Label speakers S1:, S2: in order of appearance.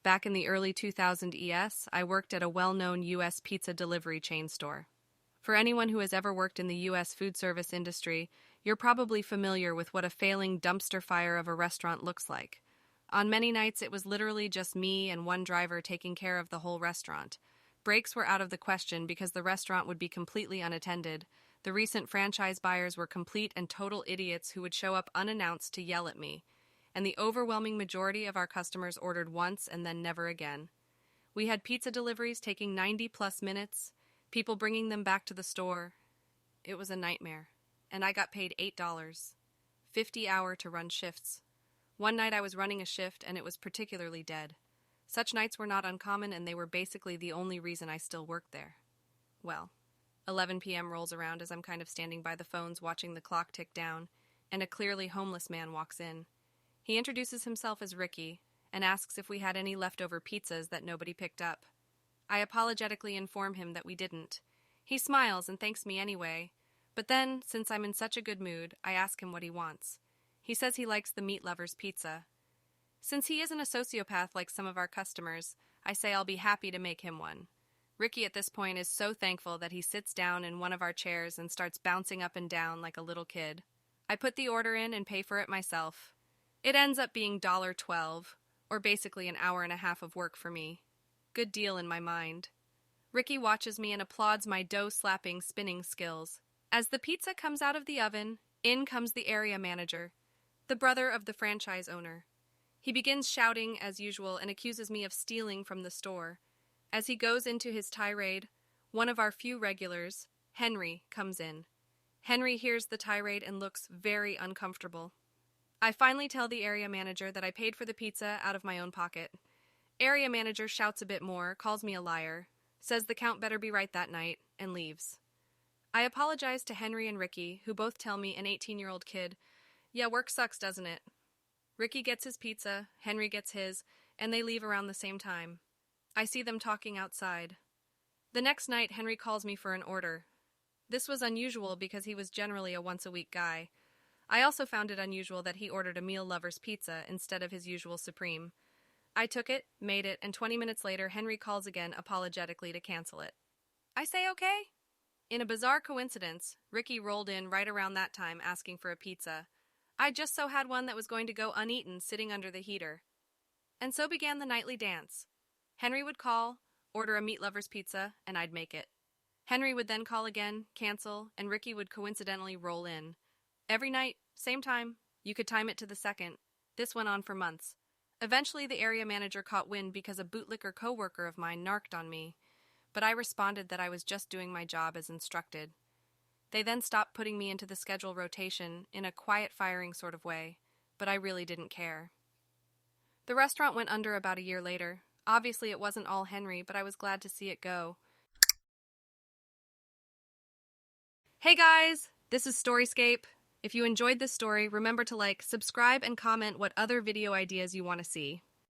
S1: Back in the early 2000 ES, I worked at a well-known U.S. pizza delivery chain store. For anyone who has ever worked in the U.S. food service industry, you're probably familiar with what a failing dumpster fire of a restaurant looks like. On many nights, it was literally just me and one driver taking care of the whole restaurant. Breaks were out of the question because the restaurant would be completely unattended. The recent franchise buyers were complete and total idiots who would show up unannounced to yell at me. And the overwhelming majority of our customers ordered once and then never again. We had pizza deliveries taking 90+ minutes, people bringing them back to the store. It was a nightmare, and I got paid $8, 50 hour to run shifts. One night I was running a shift and it was particularly dead. Such nights were not uncommon and they were basically the only reason I still worked there. Well, 11 p.m. rolls around as I'm kind of standing by the phones watching the clock tick down, and a clearly homeless man walks in. He introduces himself as Ricky and asks if we had any leftover pizzas that nobody picked up. I apologetically inform him that we didn't. He smiles and thanks me anyway, but then, since I'm in such a good mood, I ask him what he wants. He says he likes the Meat Lover's pizza. Since he isn't a sociopath like some of our customers, I say I'll be happy to make him one. Ricky at this point is so thankful that he sits down in one of our chairs and starts bouncing up and down like a little kid. I put the order in and pay for it myself. It ends up being $1.12, or basically an hour and a half of work for me. Good deal in my mind. Ricky watches me and applauds my dough-slapping spinning skills. As the pizza comes out of the oven, in comes the area manager, the brother of the franchise owner. He begins shouting as usual and accuses me of stealing from the store. As he goes into his tirade, one of our few regulars, Henry, comes in. Henry hears the tirade and looks very uncomfortable. I finally tell the area manager that I paid for the pizza out of my own pocket. Area manager shouts a bit more, calls me a liar, says the count better be right that night, and leaves. I apologize to Henry and Ricky, who both tell me, an 18-year-old kid, "Yeah, work sucks, doesn't it?" Ricky gets his pizza, Henry gets his, and they leave around the same time. I see them talking outside. The next night, Henry calls me for an order. This was unusual because he was generally a once-a-week guy. I also found it unusual that he ordered a Meal Lover's pizza instead of his usual Supreme. I took it, made it, and 20 minutes later, Henry calls again apologetically to cancel it. I say okay. In a bizarre coincidence, Ricky rolled in right around that time asking for a pizza. I just so had one that was going to go uneaten sitting under the heater. And so began the nightly dance. Henry would call, order a Meat Lover's pizza, and I'd make it. Henry would then call again, cancel, and Ricky would coincidentally roll in. Every night, same time. You could time it to the second. This went on for months. Eventually, the area manager caught wind because a bootlicker coworker of mine narked on me, but I responded that I was just doing my job as instructed. They then stopped putting me into the schedule rotation in a quiet firing sort of way, but I really didn't care. The restaurant went under about a year later. Obviously, it wasn't all Henry, but I was glad to see it go. Hey guys, this is Storyscape. If you enjoyed this story, remember to like, subscribe, and comment what other video ideas you want to see.